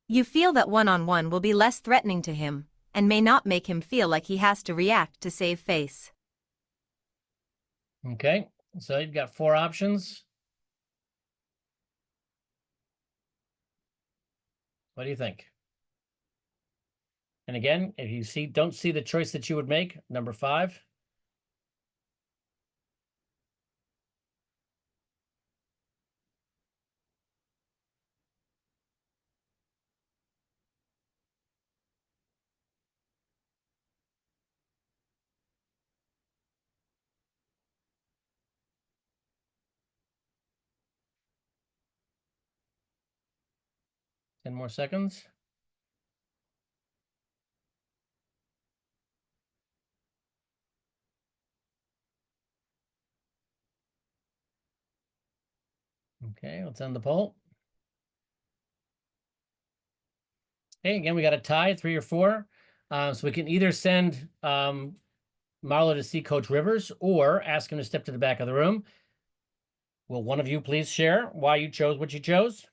You feel that one-on-one will be less threatening to him and may not make him feel like he has to react to save face. Okay, so you've got 4 options. What do you think? And again, if you don't see the choice that you would make, number 5. Ten more seconds. Okay, let's end the poll. Okay, again, we got a tie, 3 or 4. So we can either send Marlo to see Coach Rivers or ask him to step to the back of the room. Will one of you please share why you chose what you chose?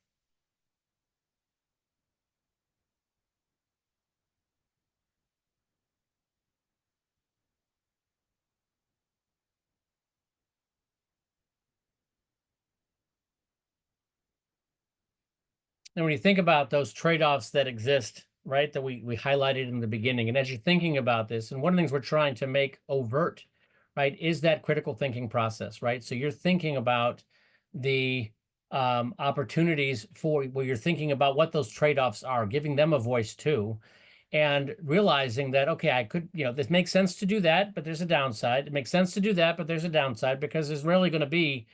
And when you think about those trade-offs that exist, right, that we highlighted in the beginning, and as you're thinking about this, and one of the things we're trying to make overt, right, is that critical thinking process, right? So you're thinking about the opportunities for where you're thinking about what those trade-offs are, giving them a voice too, and realizing that, okay, I could, this makes sense to do that, but there's a downside. It makes sense to do that, but there's a downside, because there's rarely going to be,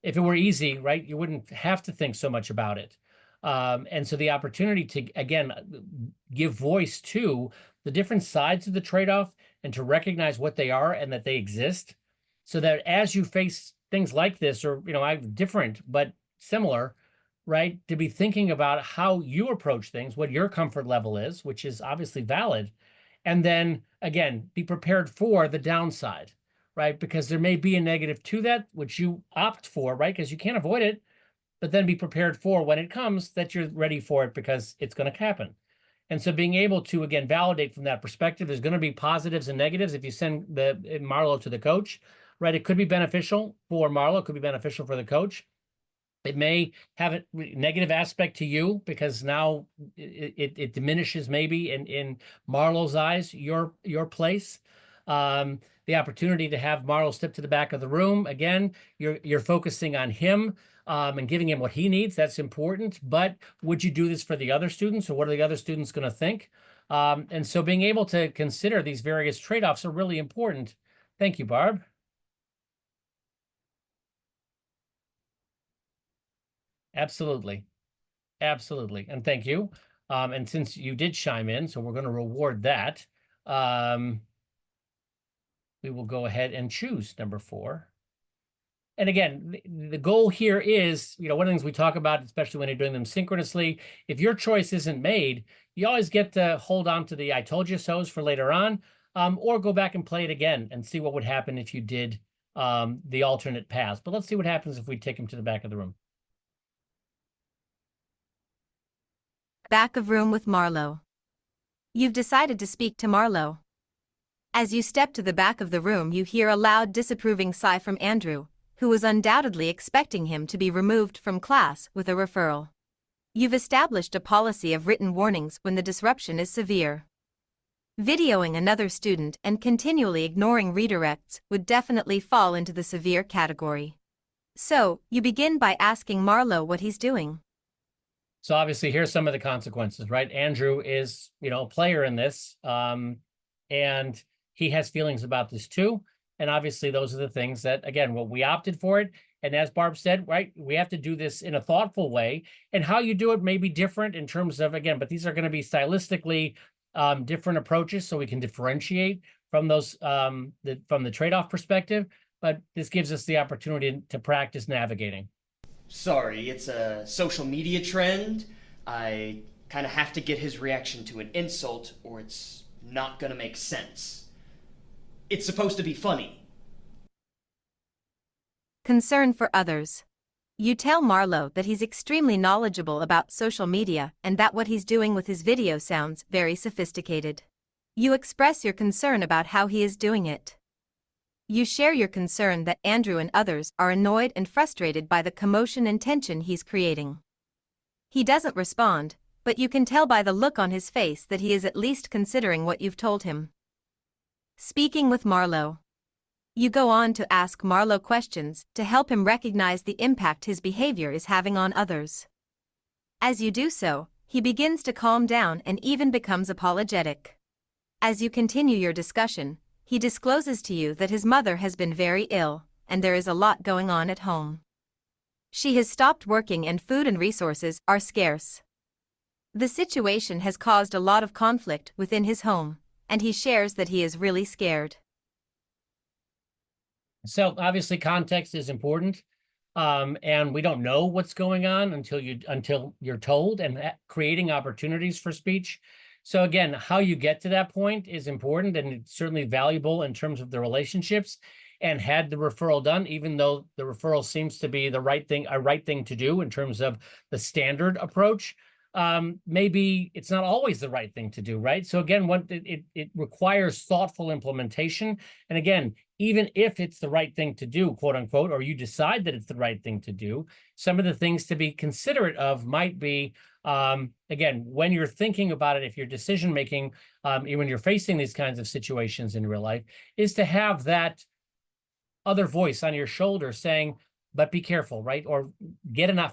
if it were easy, right, you wouldn't have to think so much about it. And so the opportunity to, again, give voice to the different sides of the trade-off and to recognize what they are and that they exist, so that as you face things like this, or, I have different, but similar, right? To be thinking about how you approach things, what your comfort level is, which is obviously valid. And then again, be prepared for the downside, right? Because there may be a negative to that, which you opt for, right? Because you can't avoid it, but then be prepared for when it comes that you're ready for it because it's going to happen. And so being able to, again, validate from that perspective, there's going to be positives and negatives. If you send Marlo to the coach, right, it could be beneficial for Marlo, it could be beneficial for the coach. It may have a negative aspect to you because now it diminishes maybe in Marlo's eyes your place. The opportunity to have Marlo step to the back of the room. Again, you're focusing on him and giving him what he needs. That's important. But would you do this for the other students, or what are the other students going to think? And so being able to consider these various trade-offs are really important. Thank you, Barb. Absolutely. Absolutely. And thank you. And since you did chime in, so we're going to reward that, we will go ahead and choose number 4. And again, the goal here is, one of the things we talk about, especially when you're doing them synchronously, if your choice isn't made, you always get to hold on to the I told you so's for later on, or go back and play it again and see what would happen if you did the alternate paths. But let's see what happens if we take him to the back of the room. Back of room with Marlo. You've decided to speak to Marlo. As you step to the back of the room, you hear a loud disapproving sigh from Andrew, who was undoubtedly expecting him to be removed from class with a referral. You've established a policy of written warnings when the disruption is severe. Videoing another student and continually ignoring redirects would definitely fall into the severe category. So, you begin by asking Marlo what he's doing. So obviously, here's some of the consequences, right? Andrew is, a player in this, and he has feelings about this too. And obviously, those are the things that, again, we opted for it. And as Barb said, right, we have to do this in a thoughtful way. And how you do it may be different in terms of, again, but these are going to be stylistically different approaches, so we can differentiate from those from the trade-off perspective. But this gives us the opportunity to practice navigating. Sorry, it's a social media trend. I kind of have to get his reaction to an insult or it's not gonna make sense. It's supposed to be funny. Concern for others. You tell Marlo that he's extremely knowledgeable about social media and that what he's doing with his video sounds very sophisticated. You express your concern about how he is doing it. You share your concern that Andrew and others are annoyed and frustrated by the commotion and tension he's creating. He doesn't respond, but you can tell by the look on his face that he is at least considering what you've told him. Speaking with Marlo. You go on to ask Marlo questions to help him recognize the impact his behavior is having on others. As you do so, he begins to calm down and even becomes apologetic. As you continue your discussion, he discloses to you that his mother has been very ill, and there is a lot going on at home. She has stopped working and food and resources are scarce. The situation has caused a lot of conflict within his home, and he shares that he is really scared. So obviously context is important, and we don't know what's going on until you're told, and creating opportunities for speech. So again, how you get to that point is important, and it's certainly valuable in terms of the relationships. And had the referral done, even though the referral seems to be a right thing to do in terms of the standard approach, maybe it's not always the right thing to do, right? So again, it requires thoughtful implementation. And again, even if it's the right thing to do, quote unquote, or you decide that it's the right thing to do, some of the things to be considerate of might be, again, when you're thinking about it, if you're decision making, when you're facing these kinds of situations in real life, is to have that other voice on your shoulder saying, but be careful, right? Or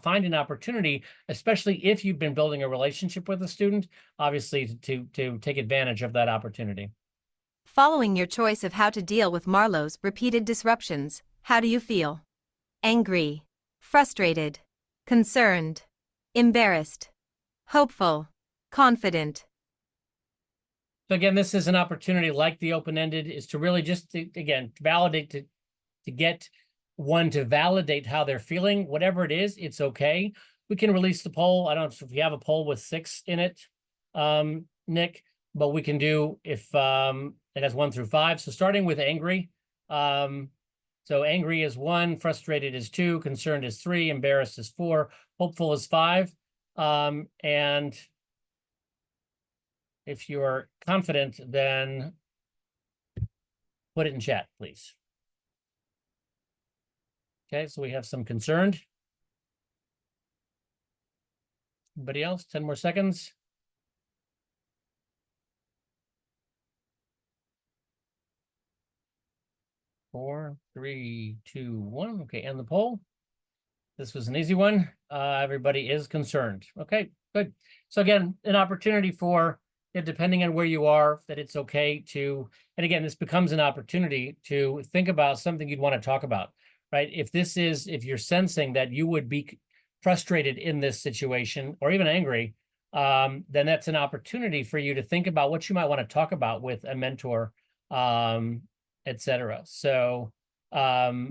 find an opportunity, especially if you've been building a relationship with a student, obviously to take advantage of that opportunity. Following your choice of how to deal with Marlo's repeated disruptions, how do you feel? Angry, frustrated, concerned, embarrassed, hopeful, confident. So again, this is an opportunity like the open-ended is to really just, again, validate to get one to validate how they're feeling. Whatever it is, it's okay. We can release the poll. I don't know if you have a poll with 6 in it, Nick, but we can do if it has 1 through 5. So starting with angry. So angry is 1, frustrated is 2, concerned is 3, embarrassed is 4, hopeful is 5. And if you're confident, then put it in chat, please. Okay, so we have some concerned. Anybody else? 10 more seconds. 4, 3, 2, 1. Okay, end the poll. This was an easy one. Everybody is concerned. Okay, good. So again, an opportunity for, depending on where you are, that it's okay to, and again, this becomes an opportunity to think about something you'd want to talk about, right? If you're sensing that you would be frustrated in this situation or even angry, then that's an opportunity for you to think about what you might want to talk about with a mentor, etc. So, by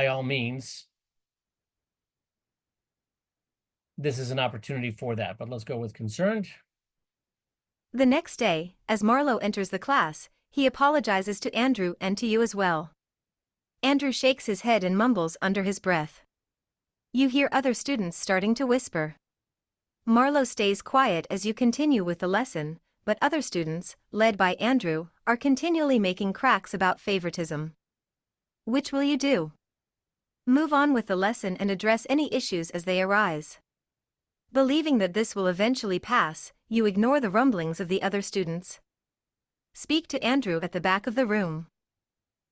all means, this is an opportunity for that, but let's go with concerned. The next day, as Marlowe enters the class, he apologizes to Andrew and to you as well. Andrew shakes his head and mumbles under his breath. You hear other students starting to whisper. Marlowe stays quiet as you continue with the lesson, but other students, led by Andrew, are continually making cracks about favoritism. Which will you do? Move on with the lesson and address any issues as they arise. Believing that this will eventually pass, you ignore the rumblings of the other students. Speak to Andrew at the back of the room.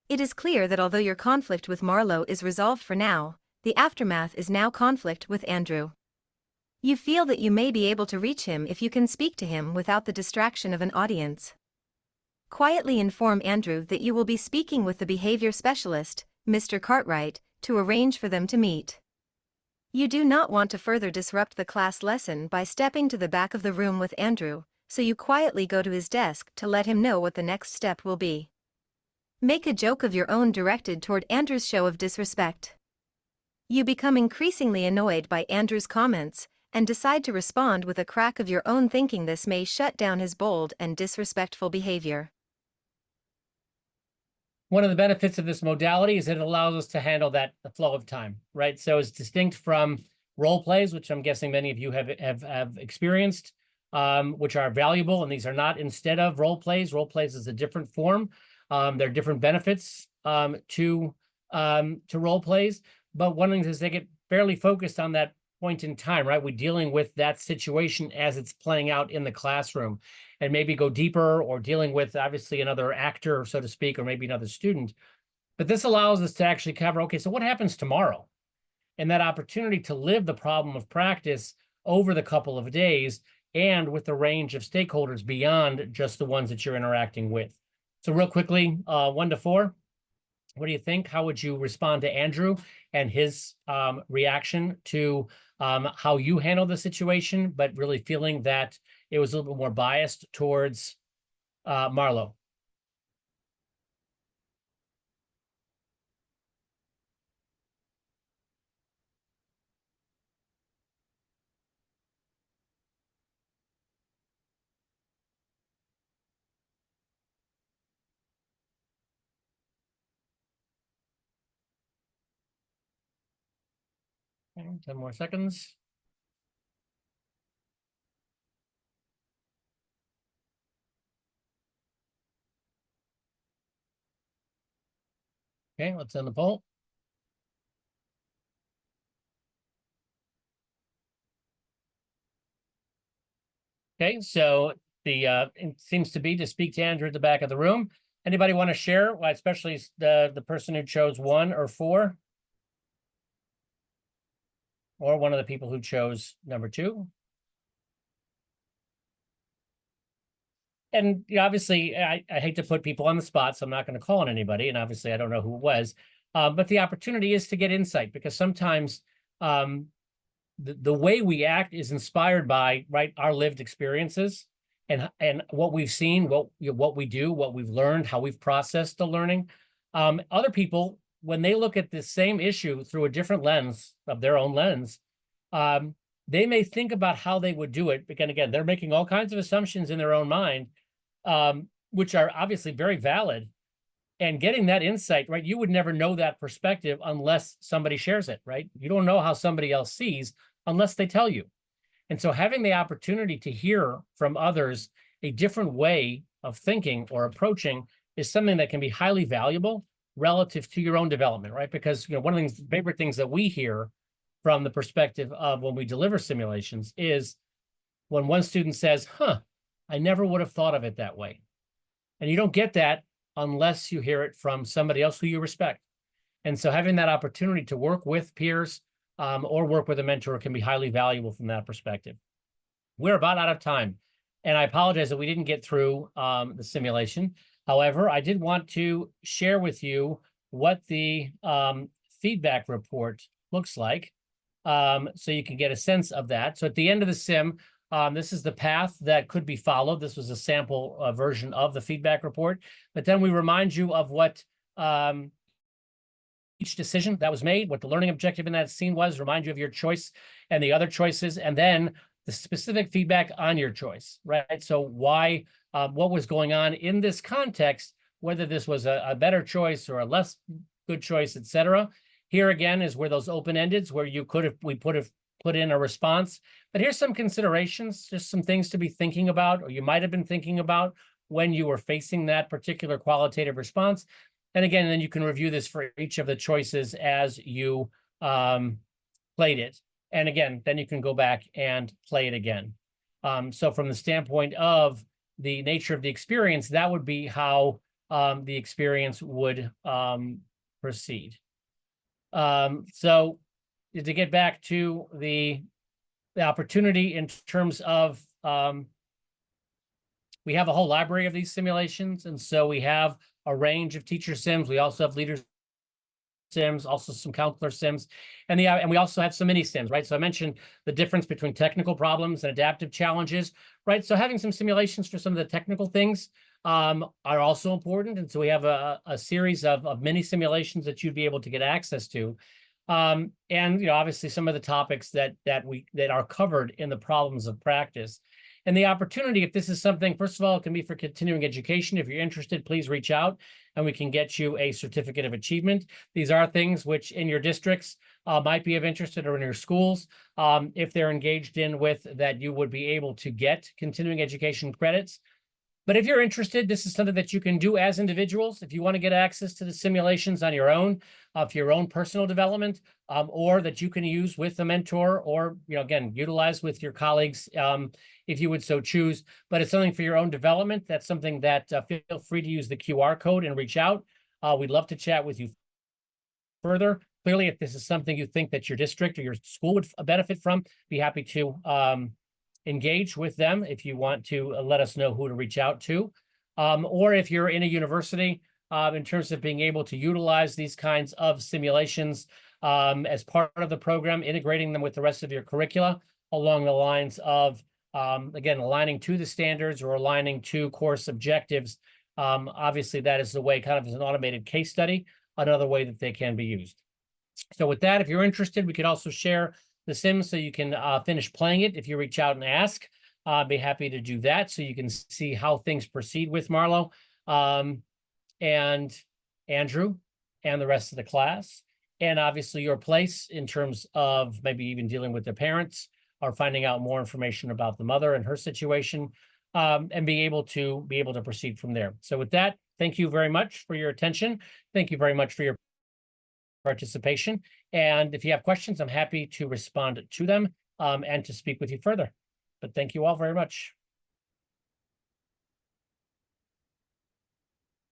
It is clear that although your conflict with Marlowe is resolved for now, the aftermath is now conflict with Andrew. You feel that you may be able to reach him if you can speak to him without the distraction of an audience. Quietly inform Andrew that you will be speaking with the behavior specialist, Mr. Cartwright, to arrange for them to meet. You do not want to further disrupt the class lesson by stepping to the back of the room with Andrew, so you quietly go to his desk to let him know what the next step will be. Make a joke of your own directed toward Andrew's show of disrespect. You become increasingly annoyed by Andrew's comments, and decide to respond with a crack of your own, thinking this may shut down his bold and disrespectful behavior. One of the benefits of this modality is that it allows us to handle the flow of time, right? So it's distinct from role plays, which I'm guessing many of you have experienced, which are valuable, and these are not instead of role plays. Role plays is a different form. There are different benefits to role plays, but one of the things is they get fairly focused on that point in time, right? We're dealing with that situation as it's playing out in the classroom, and maybe go deeper, or dealing with obviously another actor, so to speak, or maybe another student. But this allows us to actually cover, okay, so what happens tomorrow? And that opportunity to live the problem of practice over the couple of days, and with the range of stakeholders beyond just the ones that you're interacting with. So real quickly, 1 to 4. What do you think? How would you respond to Andrew and his reaction to how you handle the situation, but really feeling that it was a little bit more biased towards Marlowe? Okay, 10 more seconds. Okay, let's end the poll. Okay, so it seems to be to speak to Andrew at the back of the room. Anybody want to share, well, especially the person who chose 1 or 4? Or one of the people who chose number 2? And obviously, I hate to put people on the spot, so I'm not going to call on anybody. And obviously, I don't know who it was. But the opportunity is to get insight, because sometimes the way we act is inspired by, right, our lived experiences. and what we've seen, what we do, what we've learned, how we've processed the learning. Other people, when they look at the same issue through a different lens of their own lens, they may think about how they would do it. Again, they're making all kinds of assumptions in their own mind, which are obviously very valid. And getting that insight, right? You would never know that perspective unless somebody shares it, right? You don't know how somebody else sees unless they tell you. And so having the opportunity to hear from others a different way of thinking or approaching is something that can be highly valuable relative to your own development, right? Because, one of the favorite things that we hear from the perspective of when we deliver simulations is when one student says, I never would have thought of it that way. And you don't get that unless you hear it from somebody else who you respect. And so having that opportunity to work with peers or work with a mentor can be highly valuable from that perspective. We're about out of time, and I apologize that we didn't get through the simulation. However, I did want to share with you what the feedback report looks like, so you can get a sense of that. So at the end of the sim, this is the path that could be followed. This was a sample version of the feedback report, but then we remind you of what each decision that was made, what the learning objective in that scene was, remind you of your choice and the other choices, and then the specific feedback on your choice, right? So why, what was going on in this context, whether this was a better choice or a less good choice, etc. Here again is where those open-endeds, where we put in a response. But here's some considerations, just some things to be thinking about, or you might have been thinking about when you were facing that particular qualitative response. And again, then you can review this for each of the choices as you played it. And again, then you can go back and play it again. So from the standpoint of the nature of the experience, that would be how the experience would proceed. So to get back to the opportunity in terms of, we have a whole library of these simulations. And so we have a range of teacher sims. We also have leader sims, also some counselor sims, and we also have some mini sims, right? So I mentioned the difference between technical problems and adaptive challenges, right? So having some simulations for some of the technical things are also important. And so we have a series of mini simulations that you'd be able to get access to. And obviously some of the topics that are covered in the problems of practice. And the opportunity, if this is something, first of all, it can be for continuing education. If you're interested, please reach out and we can get you a certificate of achievement. These are things which in your districts might be of interest, or in your schools, if they're engaged in with that, you would be able to get continuing education credits. But if you're interested, this is something that you can do as individuals. If you want to get access to the simulations on your own, for your own personal development, or that you can use with a mentor, or again, utilize with your colleagues, if you would so choose. But it's something for your own development. That's something that feel free to use the QR code and reach out. We'd love to chat with you further. Clearly, if this is something you think that your district or your school would benefit from, be happy to engage with them if you want to let us know who to reach out to. Or if you're in a university, in terms of being able to utilize these kinds of simulations as part of the program, integrating them with the rest of your curricula along the lines of, again, aligning to the standards or aligning to course objectives. Obviously, that is the way, kind of as an automated case study, another way that they can be used. So with that, if you're interested, we could also share the sims so you can finish playing it if you reach out and ask. I'd be happy to do that so you can see how things proceed with Marlo and Andrew and the rest of the class. And obviously your place in terms of maybe even dealing with the parents or finding out more information about the mother and her situation, and being able to proceed from there. So with that, thank you very much for your attention. Thank you very much for your participation. And if you have questions, I'm happy to respond to them and to speak with you further. But thank you all very much.